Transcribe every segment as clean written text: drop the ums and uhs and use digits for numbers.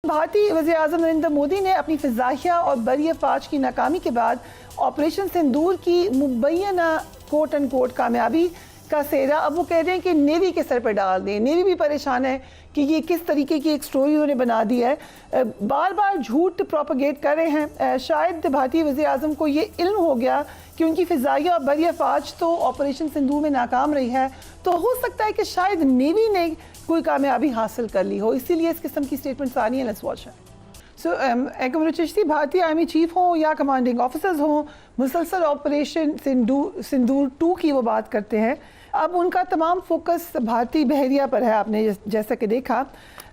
भारतीय वज़ीर-ए-आज़म नरेंद्र मोदी ने अपनी फ़िज़ाहिया और बरी अफ़वाज की नाकामी के बाद ऑपरेशन सिंदूर की मुबैना कोट एंड कोट कामयाबी का सेहरा अब वो कह रहे हैं कि नेवी के सर पर डाल दें। नेवी भी परेशान है कि ये किस तरीके की एक स्टोरी उन्होंने बना दी है, बार बार झूठ प्रोपेगेट कर रहे हैं। शायद भारतीय वज़ीर-ए-आज़म को ये इल्म हो गया कि उनकी फ़िज़ाहिया और बरी अफ़वाज तो ऑपरेशन सिंदूर में नाकाम रही है, तो हो सकता है कि शायद नेवी ने कोई कामयाबी हासिल कर ली हो, इसीलिए इस किस्म की स्टेटमेंट्स आ रही हैं। Let's watch. So Qamar Chishti, भारतीय आर्मी चीफ हों या कमांडिंग ऑफिसर्स हों, मुसलसल ऑपरेशन सिंदूर 2 की वो बात करते हैं। अब उनका तमाम फोकस भारतीय बहरिया पर है। आपने जैसा कि देखा,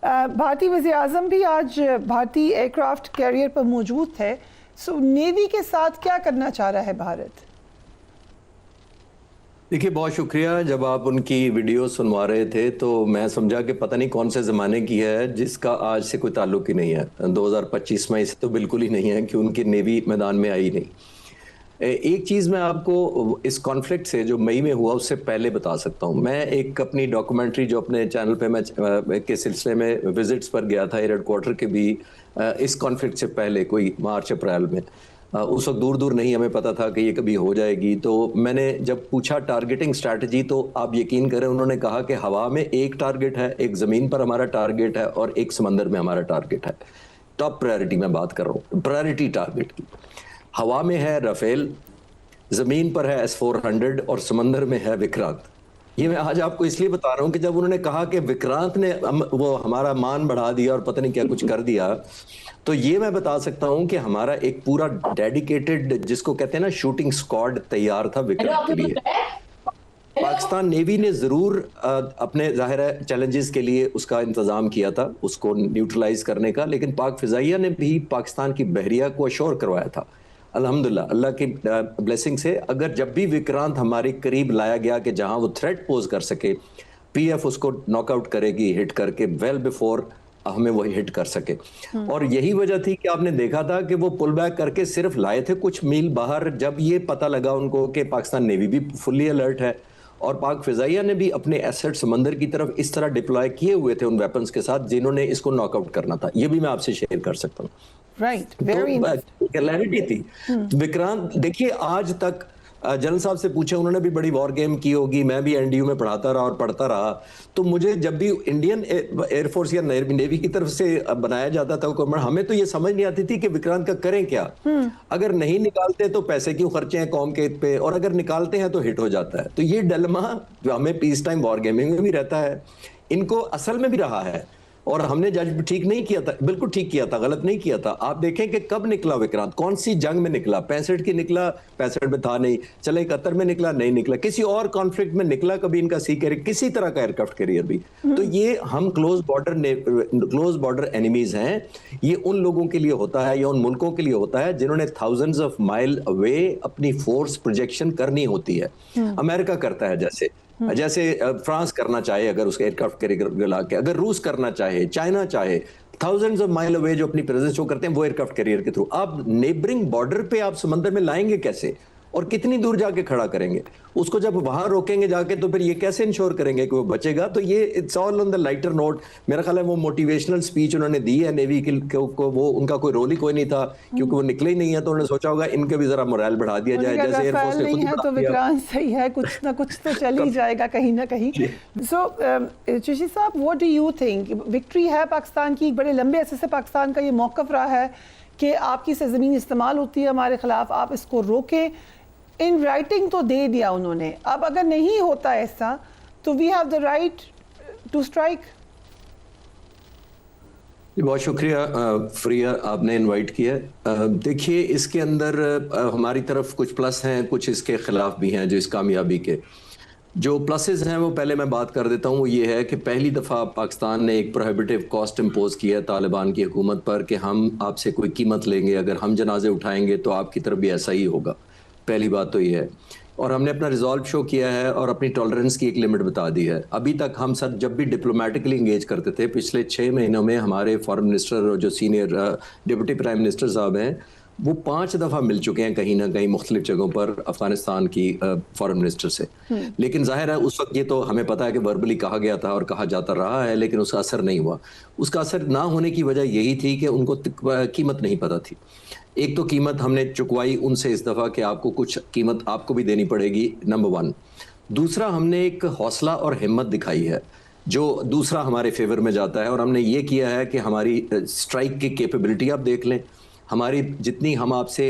भारतीय वज़ीर-ए-आज़म भी आज भारतीय एयरक्राफ्ट कैरियर पर मौजूद थे। सो नेवी के साथ क्या करना चाह रहा है भारत? देखिए, बहुत शुक्रिया। जब आप उनकी वीडियो सुनवा रहे थे तो मैं समझा कि पता नहीं कौन से ज़माने की है जिसका आज से कोई ताल्लुक ही नहीं है। 2025 में इसे तो बिल्कुल ही नहीं है कि उनकी नेवी मैदान में आई नहीं। एक चीज़ मैं आपको इस कॉन्फ्लिक्ट से जो मई में हुआ उससे पहले बता सकता हूँ। मैं एक अपनी डॉक्यूमेंट्री जो अपने चैनल पे मैं के सिलसिले में विजिट्स पर गया था एयर हेडक्वार्टर के भी, इस कॉन्फ्लिक्ट से पहले कोई मार्च अप्रैल में, उस वक्त दूर दूर नहीं हमें पता था कि ये कभी हो जाएगी। तो मैंने जब पूछा टारगेटिंग स्ट्रैटेजी, तो आप यकीन करें उन्होंने कहा कि हवा में एक टारगेट है, एक ज़मीन पर हमारा टारगेट है और एक समंदर में हमारा टारगेट है। टॉप प्रायोरिटी मैं बात कर रहा हूँ, प्रायोरिटी टारगेट की। हवा में है राफेल, ज़मीन पर है S-400 और समंदर में है विक्रांत। ये मैं आज आपको इसलिए बता रहा हूँ कि जब उन्होंने कहा कि विक्रांत ने वो हमारा मान बढ़ा दिया और पता नहीं क्या कुछ कर दिया, तो ये मैं बता सकता हूँ कि हमारा एक पूरा डेडिकेटेड, जिसको कहते हैं ना, शूटिंग स्क्वाड तैयार था विक्रांत के लिए। पाकिस्तान नेवी ने ज़रूर अपने ज़ाहिर है चैलेंजेस के लिए उसका इंतज़ाम किया था, उसको न्यूट्रलाइज करने का, लेकिन पाक फ़िज़ाइया ने भी पाकिस्तान की बहरिया को अश्योर करवाया था। अल्हम्दुलिल्लाह, अल्लाह की ब्लेसिंग से अगर जब भी विक्रांत हमारे करीब लाया गया कि जहां वो थ्रेट पोज कर सके, पीएफ उसको नॉकआउट करेगी हिट करके, वेल बिफोर हमें वो हिट कर सके। और यही वजह थी कि आपने देखा था कि वो पुल बैक करके सिर्फ लाए थे कुछ मील बाहर, जब ये पता लगा उनको कि पाकिस्तान नेवी भी फुल्ली अलर्ट है और पाक फिजाइया ने भी अपने एसेट समंदर की तरफ इस तरह डिप्लॉय किए हुए थे उन वेपन्स के साथ जिन्होंने इसको नॉकआउट करना था। ये भी मैं आपसे शेयर कर सकता हूँ। राइट, वेरी क्लैरिटी थी। विक्रांत, देखिए आज तक जनरल साहब से पूछे, उन्होंने भी बड़ी वॉर गेम की होगी, मैं भी एनडीयू में पढ़ाता रहा और पढ़ता रहा, तो मुझे जब भी इंडियन एयरफोर्स या नेवी की तरफ से बनाया जाता था हमें तो ये समझ नहीं आती थी कि विक्रांत का करें क्या। अगर नहीं निकालते तो पैसे क्यों खर्चे हैं कौम के पे, और अगर निकालते हैं तो हिट हो जाता है। तो ये डिलेमा हमें पीस टाइम वॉर गेमिंग में भी रहता है, इनको असल में भी रहा है, और हमने जज ठीक नहीं किया था, बिल्कुल ठीक किया था, गलत नहीं किया था। आप देखें कि कब निकला विक्रांत, कौन सी जंग में निकला। 65 की निकला, 65 में था नहीं, चले 71 में निकला, नहीं निकला, किसी और कॉन्फ्लिक्ट में निकला कभी इनका सी कैरियर, किसी तरह का एयरक्राफ्ट कैरियर भी। तो ये हम क्लोज बॉर्डर एनिमीज हैं। ये उन लोगों के लिए होता है या उन मुल्कों के लिए होता है जिन्होंने थाउजेंड्स ऑफ माइल अवे अपनी फोर्स प्रोजेक्शन करनी होती है। अमेरिका करता है, जैसे फ्रांस करना चाहे अगर उसके एयरक्राफ्ट कैरियर ला के, अगर रूस करना चाहे, चाइना चाहे, थाउजेंड्स ऑफ माइल अवे जो अपनी प्रेजेंस शो करते हैं वो एयरक्राफ्ट कैरियर के थ्रू। आप नेबरिंग बॉर्डर पे आप समंदर में लाएंगे कैसे और कितनी दूर जाके खड़ा करेंगे उसको? जब वहां रोकेंगे जाके तो फिर ये कैसे इंश्योर करेंगे कि वो बचेगा? तो ये it's all on the lighter note. मेरा ख्याल है वो मोटिवेशनल स्पीच उन्होंने दी है नेवी को, वो उनका कोई रोल ही कोई नहीं था क्योंकि वो निकले ही नहीं है, तो उन्होंने सोचा होगा इनके भी जरा मोरल बढ़ा दिया जाए, जैसे एयरफोर्स ने खुद तो विक्रांत सही है, कुछ ना कुछ तो चल ही जाएगा कहीं ना कहीं। सो चिश्ती साहब, what do you think, victory है पाकिस्तान की? बड़े लंबे अरसे से पाकिस्तान का ये मौक़िफ़ रहा है कि आपकी सरज़मीन इस्तेमाल होती है हमारे खिलाफ, आप इसको रोकें। इन राइटिंग तो दे दिया उन्होंने, अब अगर नहीं होता ऐसा तो we have the right to strike. बहुत शुक्रिया फ्रिया, आपने इनवाइट किया। देखिए, इसके अंदर हमारी तरफ कुछ प्लस हैं, कुछ इसके खिलाफ भी हैं। जो इस कामयाबी के जो प्लसेस हैं वो पहले मैं बात कर देता हूँ। वो ये है कि पहली दफ़ा पाकिस्तान ने एक प्रोहिबिटिव कॉस्ट इम्पोज किया तालिबान की हुकूमत पर कि हम आपसे कोई कीमत लेंगे, अगर हम जनाजे उठाएंगे तो आपकी तरफ भी ऐसा ही होगा। पहली बात तो ये है, और हमने अपना रिजॉल्व शो किया है और अपनी टॉलरेंस की एक लिमिट बता दी है। अभी तक हम सब जब भी डिप्लोमेटिकली इंगेज करते थे, पिछले 6 महीनों में हमारे फॉरेन मिनिस्टर और जो सीनियर डिप्टी प्राइम मिनिस्टर साहब हैं, वो 5 दफ़ा मिल चुके हैं कहीं ना कहीं मुख्तलिफ जगहों पर अफगानिस्तान की फॉरेन मिनिस्टर से। लेकिन जाहिर है उस वक्त ये तो हमें पता है कि वर्बली कहा गया था और कहा जाता रहा है, लेकिन उसका असर नहीं हुआ। उसका असर ना होने की वजह यही थी कि उनको कीमत नहीं पता थी। एक तो कीमत हमने चुकवाई उनसे इस दफ़ा कि आपको कुछ कीमत आपको भी देनी पड़ेगी, नंबर 1। दूसरा, हमने एक हौसला और हिम्मत दिखाई है जो दूसरा हमारे फेवर में जाता है, और हमने ये किया है कि हमारी स्ट्राइक की कैपेबिलिटी आप देख लें। हमारी जितनी हम आपसे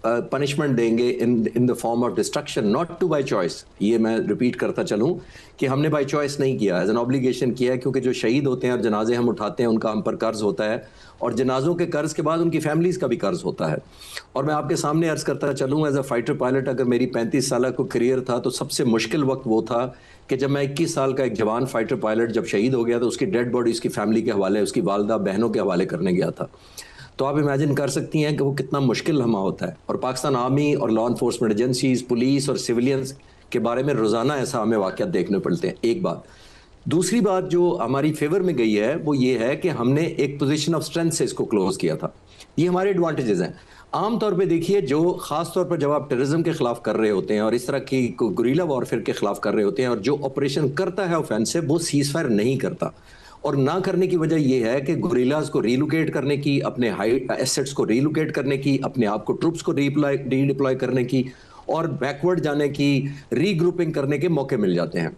पनिशमेंट देंगे in the form of destruction, not to by choice, ये मैं रिपीट करता चलूं कि हमने बाय चॉइस नहीं किया, एज एन ऑब्लिगेशन किया है, क्योंकि जो शहीद होते हैं और जनाजे हम उठाते हैं उनका हम पर कर्ज होता है, और जनाजों के कर्ज के बाद उनकी फैमिलीज का भी कर्ज होता है। और मैं आपके सामने अर्ज करता चलूं, एज अ फाइटर पायलट अगर मेरी 35 साल का करियर था तो सबसे मुश्किल वक्त वो था कि जब मैं 21 साल का एक जवान फाइटर पायलट जब शहीद हो गया तो उसकी डेड बॉडी उसकी फैमिली के हवाले, उसकी वालदा बहनों के हवाले करने गया था। तो आप इमेजिन कर सकती हैं कि वो कितना मुश्किल लम्हा होता है। और पाकिस्तान आर्मी और लॉ इन्फोर्समेंट एजेंसीज, पुलिस और सिविलियंस के बारे में रोज़ाना ऐसा हमें वाक़यात देखने पड़ते हैं। एक बात। दूसरी बात जो हमारी फेवर में गई है वो ये है कि हमने एक पोजीशन ऑफ स्ट्रेंथ से इसको क्लोज किया था। ये हमारे एडवांटेजेस हैं। आमतौर पे देखिए, जो खास तौर पर जब आप टेररिज्म के खिलाफ कर रहे होते हैं और इस तरह की गुरिल्ला वॉरफेयर के खिलाफ कर रहे होते हैं, और जो ऑपरेशन करता है ऑफेंसिव, वो सीज फायर नहीं करता। और ना करने की वजह यह है कि गुरिल्लाज को रीलोकेट करने की, अपने हाई एसेट्स को रीलोकेट करने की, अपने आप को ट्रुप्स को रीडिप्लॉय करने की और बैकवर्ड जाने की, रीग्रुपिंग करने के मौके मिल जाते हैं।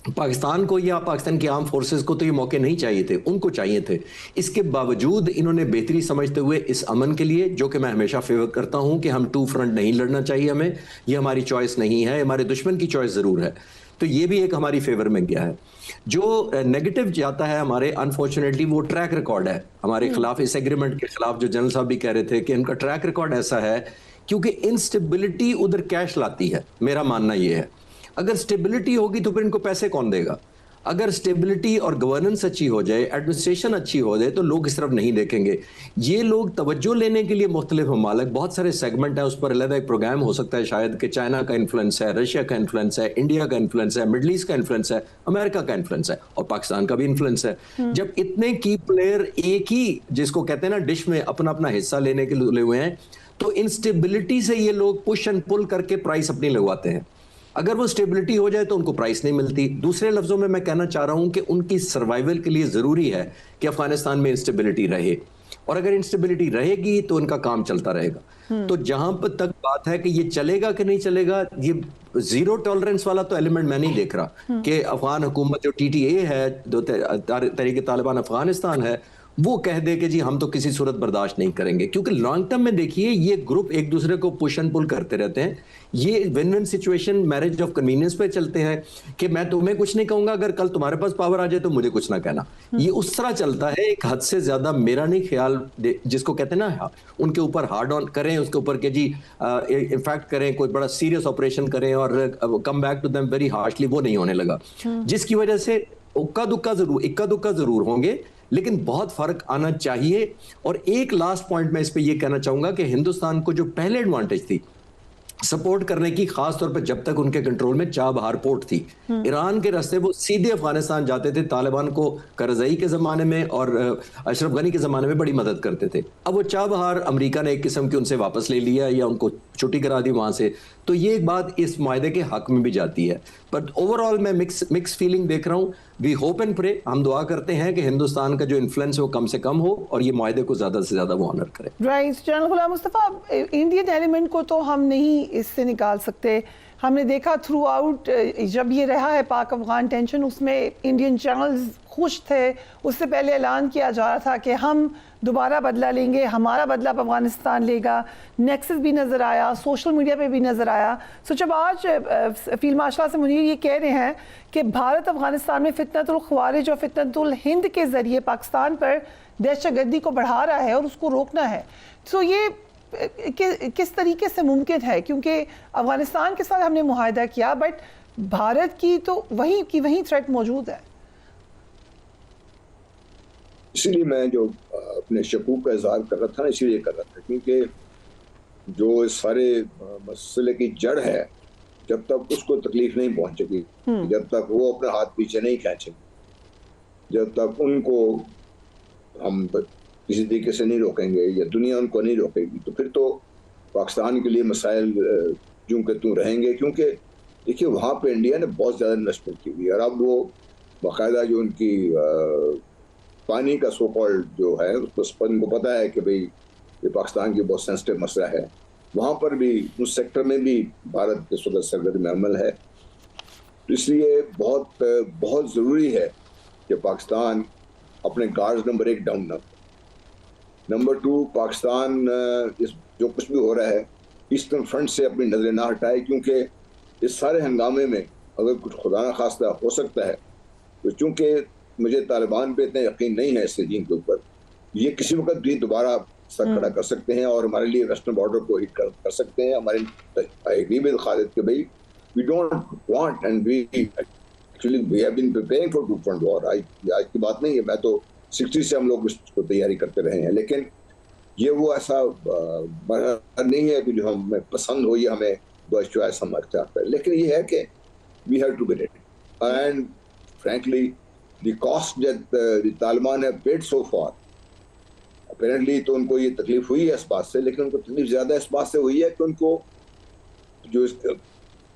पाकिस्तान को या पाकिस्तान की आर्म फोर्सेस को तो ये मौके नहीं चाहिए थे, उनको चाहिए थे। इसके बावजूद इन्होंने बेहतरी समझते हुए इस अमन के लिए, जो कि मैं हमेशा फेवर करता हूं कि हम 2 फ्रंट नहीं लड़ना चाहिए, हमें ये हमारी चॉइस नहीं है, हमारे दुश्मन की चॉइस जरूर है, तो ये भी एक हमारी फेवर में गया है। जो नेगेटिव जाता है हमारे, अनफॉर्चुनेटली वो ट्रैक रिकॉर्ड है हमारे खिलाफ, इस एग्रीमेंट के खिलाफ। जो जनरल साहब भी कह रहे थे कि इनका ट्रैक रिकॉर्ड ऐसा है क्योंकि इंस्टेबिलिटी उधर कैश लाती है, मेरा मानना ये है। अगर स्टेबिलिटी होगी तो फिर इनको पैसे कौन देगा? अगर स्टेबिलिटी और गवर्नेंस अच्छी हो जाए, एडमिनिस्ट्रेशन अच्छी हो जाए, तो लोग इस तरफ नहीं देखेंगे। ये लोग तवज्जो लेने के लिए मुख्तलिफ ममालिक, बहुत सारे सेगमेंट है, उस पर अलग एक प्रोग्राम हो सकता है शायद, कि चाइना का इन्फ्लुएंस है, रशिया का इन्फ्लुएंस है, इंडिया का इन्फ्लुएंस है, मिडल ईस्ट का इन्फ्लुएंस है, अमेरिका का इन्फ्लुएंस है, और पाकिस्तान का भी इन्फ्लुएंस है। जब इतने की प्लेयर एक ही, जिसको कहते हैं ना, डिश में अपना अपना हिस्सा लेने के लिए हुए हैं, तो इंस्टेबिलिटी से ये लोग पुश एंड पुल करके प्राइस अपनी लगवाते हैं। अगर वो स्टेबिलिटी हो जाए तो उनको प्राइस नहीं मिलती। दूसरे लफ्जों में मैं कहना चाह रहा हूं कि उनकी सर्वाइवल के लिए जरूरी है कि अफगानिस्तान में इंस्टेबिलिटी रहे, और अगर इंस्टेबिलिटी रहेगी तो उनका काम चलता रहेगा। तो जहां पर तक बात है कि ये चलेगा कि नहीं चलेगा, ये जीरो टॉलरेंस वाला तो एलिमेंट मैं नहीं देख रहा कि अफगान हुकूमत जो TTA है, जो तहरीक तालिबान अफगानिस्तान है, वो कह दे कि जी हम तो किसी सूरत बर्दाश्त नहीं करेंगे। क्योंकि लॉन्ग टर्म में देखिए, ये ग्रुप एक दूसरे को पुश एंड पुल करते रहते हैं। ये win win situation, marriage of convenience पे चलते हैं कि मैं तुम्हें कुछ नहीं कहूंगा, अगर कल तुम्हारे पास पावर आ जाए तो मुझे कुछ ना कहना। ये उस तरह चलता है, एक हद से ज्यादा मेरा नहीं ख्याल, जिसको कहते हैं ना, उनके ऊपर हार्ड ऑन करें, उसके ऊपर के जी इनफैक्ट करें, कोई बड़ा सीरियस ऑपरेशन करें और come back to them very harshly, वो नहीं होने लगा। जिसकी वजह से इक्का दुक्का जरूर होंगे, लेकिन बहुत फर्क आना चाहिए। और एक लास्ट पॉइंट मैं इस पे ये कहना चाहूंगा कि हिंदुस्तान को जो पहले एडवांटेज थी सपोर्ट करने की, खास तौर पर जब तक उनके कंट्रोल में चाबहार पोर्ट थी, ईरान के रास्ते वो सीधे अफगानिस्तान जाते थे, तालिबान को करजई के जमाने में और अशरफ गनी के जमाने में बड़ी मदद करते थे। अब वो चाबहार अमेरिका ने एक किस्म की उनसे वापस ले लिया या उनको छुट्टी करा दी वहां से। तो ये एक बात इस मायदे के हक में भी जाती है। बट ओवरऑल मैं मिक्स फीलिंग देख रहा हूँ। वी होप एंड प्रे, हम दुआ करते हैं कि हिंदुस्तान का जो इन्फ्लुएंस है वो कम से कम हो और ये मायदे को ज्यादा से ज्यादा वो ऑनर करे। राइट, जनरल गुलाम मुस्तफ़ा, इंडियन एलिमेंट को तो हम नहीं इससे निकाल सकते। हमने देखा थ्रू आउट जब ये रहा है पाक अफगान टेंशन, उसमें इंडियन चैनल्स खुश थे। उससे पहले ऐलान किया जा रहा था कि हम दोबारा बदला लेंगे, हमारा बदला अफगानिस्तान लेगा। नेक्सस भी नज़र आया, सोशल मीडिया पे भी नज़र आया। सो जब आज फील्ड मार्शल से मुनीर ये कह रहे हैं कि भारत अफगानिस्तान में फितनतुल ख्वारिज और फितनतुल हिंद के ज़रिए पाकिस्तान पर दहशतगर्दी को बढ़ा रहा है और उसको रोकना है, तो ये किस तरीके से मुमकिन है? क्योंकि अफगानिस्तान के साथ हमने मुआहदा किया, बट भारत की तो वही थ्रेट मौजूद है। इसीलिए मैं जो अपने शकूक का इजहार कर रहा था ना, इसीलिए कर रहा था क्योंकि जो इस सारे मसले की जड़ है, जब तक उसको तकलीफ नहीं पहुंचेगी, जब तक वो अपना हाथ पीछे नहीं खींचेंगे, जब तक उनको हम किसी तरीके से नहीं रोकेंगे या दुनिया उनको नहीं रोकेगी, तो फिर तो पाकिस्तान के लिए मसाइल यूं के त्यों रहेंगे। क्योंकि देखिए वहाँ पे इंडिया ने बहुत ज़्यादा इन्वेस्टमेंट की हुई है और अब वो बाकायदा जो उनकी पानी का सो कॉल्ड जो है उसको उनको पता है कि भाई ये पाकिस्तान की बहुत सेंसिटिव मसला है। वहाँ पर भी उस सेक्टर में भी भारत के वक्त सरगर्म अमल है। तो इसलिए बहुत बहुत ज़रूरी है कि पाकिस्तान अपने गार्ड्स नंबर 1 डाउन ना। नंबर 2, पाकिस्तान इस जो कुछ भी हो रहा है ईस्टर्न फ्रंट से अपनी नजरें ना हटाए, क्योंकि इस सारे हंगामे में अगर कुछ खुदा न खास्ता हो सकता है तो चूंकि मुझे तालिबान पे इतना यकीन नहीं है इस रजीम के ऊपर, ये किसी वक्त भी दोबारा सर खड़ा कर सकते हैं और हमारे लिए वेस्टर्न बॉर्डर को हिट कर सकते हैं। हमारे आई एग्री विद खालिद कि भाई we don't want and we actually we have been preparing for two front war. आज की बात नहीं है, मैं तो 60 से हम लोग इसको तैयारी करते रहे हैं, लेकिन ये वो ऐसा नहीं है कि जो हमें पसंद हो या हमें बॉयज चॉइस हम चाहते हैं, लेकिन ये है कि we have to be ready and frankly the cost that Taliban have paid so far, apparently तो उनको ये तकलीफ हुई है इस बात से, लेकिन उनको तकलीफ ज्यादा इस बात से हुई है कि उनको जो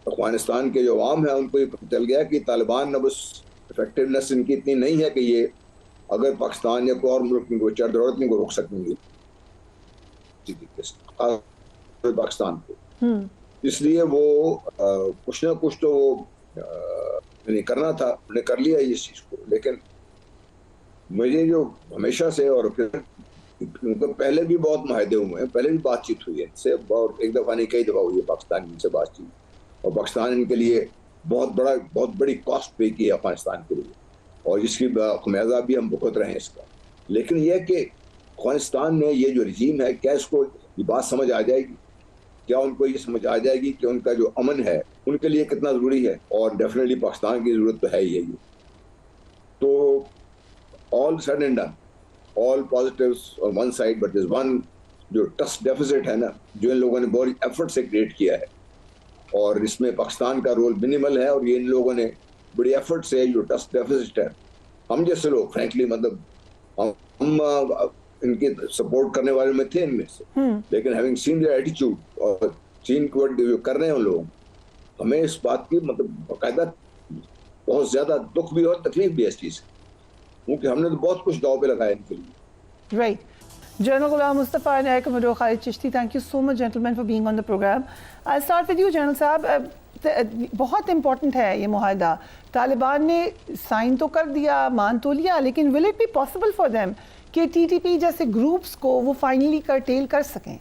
अफगानिस्तान के जो अवाम है उनको ये पता चल गया कि तालिबान अब उस इफेक्टिवनेस इनकी इतनी नहीं है कि ये अगर पाकिस्तान या कोई और मुल्क इनको चरदौलत इनको रोक सकेंगे पाकिस्तान को। इसलिए वो कुछ ना कुछ तो नहीं करना था, उन्हें कर लिया इस चीज को। लेकिन मुझे जो हमेशा से और फिर उनको पहले भी बहुत माहदे हुए हैं, पहले भी बातचीत हुई है इनसे, और एक दफ़ा नहीं कई दफ़ा हुई है पाकिस्तान इनसे बातचीत, और पाकिस्तान इनके लिए बहुत बड़ी कॉस्ट पे की है अफगानिस्तान के लिए, और इसकी खमियाजा भी हम भुगत रहे हैं इसका। लेकिन यह कि अफगानिस्तान में ये जो रजीम है, क्या इसको ये बात समझ आ जाएगी? क्या उनको ये समझ आ जाएगी कि उनका जो अमन है उनके लिए कितना ज़रूरी है? और डेफिनेटली पाकिस्तान की ज़रूरत तो है ही है ये। तो all said and done, all positives on one side, but this one जो ट्रस्ट डेफिसिट है ना, जो इन लोगों ने बहुत एफर्ट से क्रिएट किया है, और इसमें पाकिस्तान का रोल मिनिमल है, और ये इन लोगों ने बड़ी एफर्ट से जो ट्रस्ट डेफिसिट है, हम जैसे लोग फ्रैंकली मतलब हम इनके सपोर्ट करने वाले में थे इनमें से, लेकिन हैविंग सीन देयर एटीट्यूड और सीन जो कर रहे हैं उन लोग, हमें इस बात की मतलब बाकायदा बहुत ज्यादा दुख भी और तकलीफ भी है इस चीज, क्योंकि हमने तो बहुत कुछ दाव पे लगाया इनके लिए। Right. General Ghulam Mustafa and Air Commodore Khalid Chishti, thank you so much gentlemen for being on the program. I'll start with you General साहब, बहुत इम्पोर्टेंट है ये मुआहदा, तालिबान ने साइन तो कर दिया, मान तो लिया, लेकिन will it be possible for them कि टीटीपी जैसे ग्रुप्स को वो फाइनली कर्टेल कर सकें?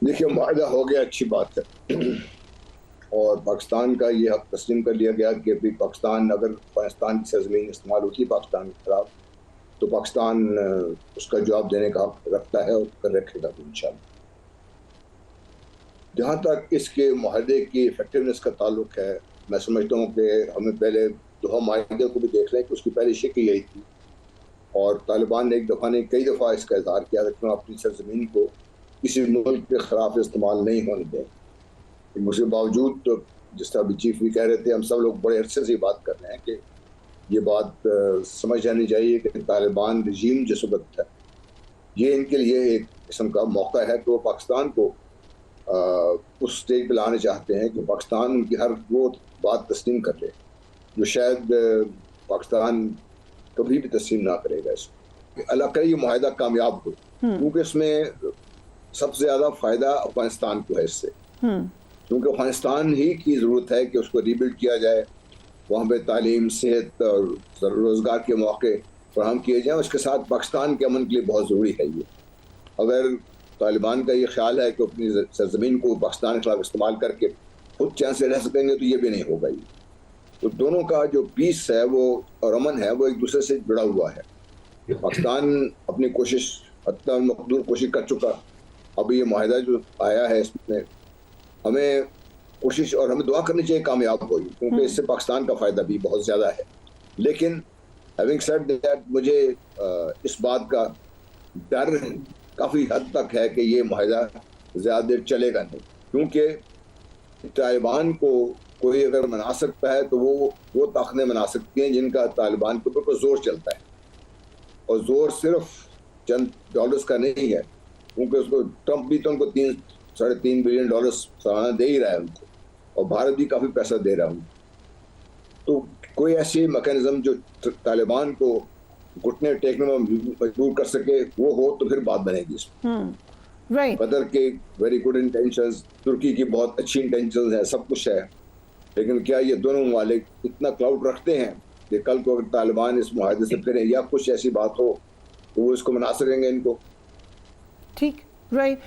देखिए मुआहदा हो गया, अच्छी बात है, और पाकिस्तान का ये हक तस्लीम कर लिया गया कि भी पाकिस्तान अगर अफगानिस्तान की सरजमीन इस्तेमाल होती है पाकिस्तान के खिलाफ, तो पाकिस्तान उसका जवाब देने का हक रखता है और कर रखेगा इंशाल्लाह। जहाँ तक इसके मुआहदे की इफेक्टिवनेस का ताल्लुक है, मैं समझता हूँ कि हमें पहले दोहा मुआहदे को भी देख लें कि उसकी पहली शक्ल यही थी, और तालिबान ने एक दफ़ा नहीं कई दफ़ा इसका इज़हार किया कि हम अपनी सरजमीन को किसी मुल्क के खिलाफ इस्तेमाल नहीं होने दें। उसके बावजूद तो जिस तरह अभी चीफ भी कह रहे थे, हम सब लोग बड़े अरसे से बात कर रहे हैं कि ये बात समझ जानी चाहिए कि तालिबान रजीम जिस वक्त है, ये इनके लिए एक किस्म का मौका है कि वो पाकिस्तान को उस स्टेज पे लाना चाहते हैं कि पाकिस्तान उनकी हर वो बात तस्लीम कर ले जो शायद पाकिस्तान कभी भी तस्लीम ना करेगा। इसको अल्लाह करे ये मुआहदा कामयाब हो, क्योंकि इसमें सबसे ज़्यादा फ़ायदा अफगानिस्तान को है इससे, क्योंकि अफगानिस्तान ही की ज़रूरत है कि उसको रीबिल्ड किया जाए, वहाँ पे तालीम, सेहत और रोज़गार के मौके फराहम किए जाएँ। उसके साथ पाकिस्तान के अमन के लिए बहुत ज़रूरी है ये। अगर तालिबान का ये ख्याल है कि अपनी सरजमीन को पाकिस्तान के खिलाफ इस्तेमाल करके खुद चैन से रह सकेंगे, तो ये भी नहीं होगा। ये तो दोनों का जो पीस है वो और अमन है वो एक दूसरे से जुड़ा हुआ है। पाकिस्तान अपनी कोशिश हत्ता मकदूर कोशिश कर चुका, अब ये मुआहदा जो आया है इसमें हमें कोशिश और हमें दुआ करनी चाहिए कामयाब हो, क्योंकि इससे पाकिस्तान का फ़ायदा भी बहुत ज़्यादा है। लेकिन हैविंग सेड दैट मुझे इस बात का डर काफ़ी हद तक है कि ये मुआहदा ज़्यादा देर चलेगा नहीं, क्योंकि तालिबान को कोई अगर मना सकता है तो वो ताकतें मना सकती हैं जिनका तालिबान के ऊपर कोई जोर चलता है, और जोर सिर्फ चंद डॉलर्स का नहीं है, क्योंकि उसको ट्रंप भी तो उनको 3.5 बिलियन डॉलर्स सालाना दे ही रहा है उनको, और भारत भी काफी पैसा दे रहा है उनको। तो कोई ऐसी मैकेनिज्म जो तालिबान को घुटने टेकने में मजबूर कर सके वो हो तो फिर बात बनेगी इसमें। राइट। कतर के वेरी गुड इंटेंशंस, तुर्की की बहुत अच्छी इंटेंशंस है, सब कुछ है, लेकिन क्या ये दोनों ममालिक इतना क्लाउड रखते हैं कि कल को अगर तालिबान इस मुआहदे से फिरे या कुछ ऐसी बात हो तो वो इसको मना सकेंगे इनको? ठीक, राइट।